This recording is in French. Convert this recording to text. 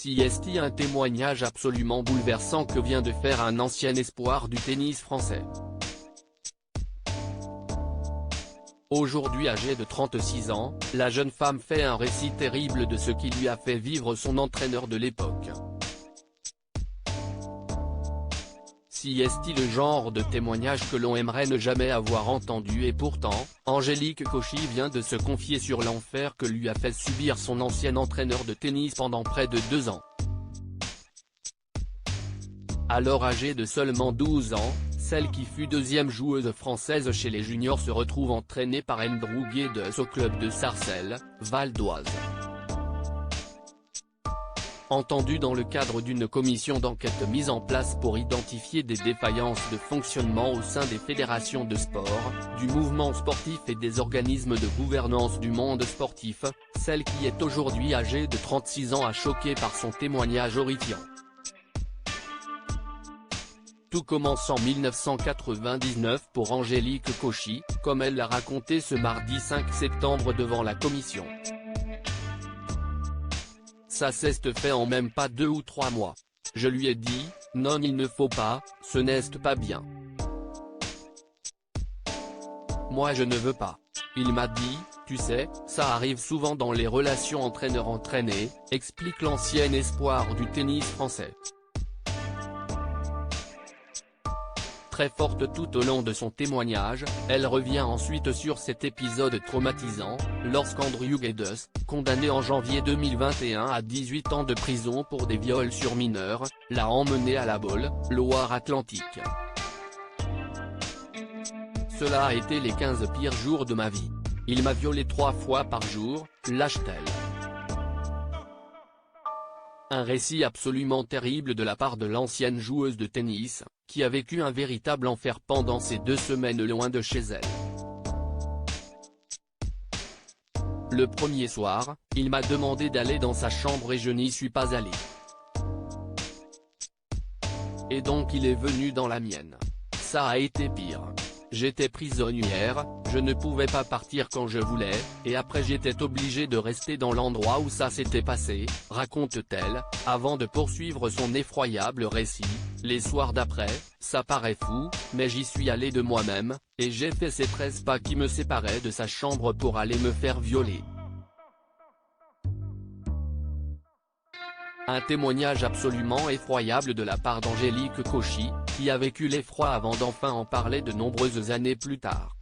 CST, un témoignage absolument bouleversant que vient de faire un ancien espoir du tennis français. Aujourd'hui âgée de 36 ans, la jeune femme fait un récit terrible de ce qui lui a fait vivre son entraîneur de l'époque. CST, le genre de témoignage que l'on aimerait ne jamais avoir entendu, et pourtant, Angélique Kochy vient de se confier sur l'enfer que lui a fait subir son ancien entraîneur de tennis pendant près de 2 ans. Alors âgée de seulement 12 ans, celle qui fut deuxième joueuse française chez les juniors se retrouve entraînée par Andrew Guedes au club de Sarcelles, Val d'Oise. Entendue dans le cadre d'une commission d'enquête mise en place pour identifier des défaillances de fonctionnement au sein des fédérations de sport, du mouvement sportif et des organismes de gouvernance du monde sportif, celle qui est aujourd'hui âgée de 36 ans a choqué par son témoignage horrifiant. Tout commence en 1999 pour Angélique Kochy, comme elle l'a raconté ce mardi 5 septembre devant la commission. Ça s'est fait en même pas 2 ou 3 mois. Je lui ai dit, non, il ne faut pas, ce n'est pas bien. Moi je ne veux pas. Il m'a dit, tu sais, ça arrive souvent dans les relations entraîneur-entraîné, explique l'ancien espoir du tennis français. Très forte tout au long de son témoignage, elle revient ensuite sur cet épisode traumatisant, lorsqu'Andrew Guedes, condamné en janvier 2021 à 18 ans de prison pour des viols sur mineurs, l'a emmené à La Baule, Loire-Atlantique. Cela a été les 15 pires jours de ma vie. Il m'a violé 3 fois par jour, lâche-t-elle. Un récit absolument terrible de la part de l'ancienne joueuse de tennis, qui a vécu un véritable enfer pendant ces 2 semaines loin de chez elle. Le premier soir, il m'a demandé d'aller dans sa chambre et je n'y suis pas allé. Et donc il est venu dans la mienne. Ça a été pire. J'étais prisonnière, je ne pouvais pas partir quand je voulais, et après j'étais obligée de rester dans l'endroit où ça s'était passé, raconte-t-elle, avant de poursuivre son effroyable récit. Les soirs d'après, ça paraît fou, mais j'y suis allée de moi-même, et j'ai fait ces 13 pas qui me séparaient de sa chambre pour aller me faire violer. Un témoignage absolument effroyable de la part d'Angélique Kochy, qui a vécu l'effroi avant d'enfin en parler de nombreuses années plus tard.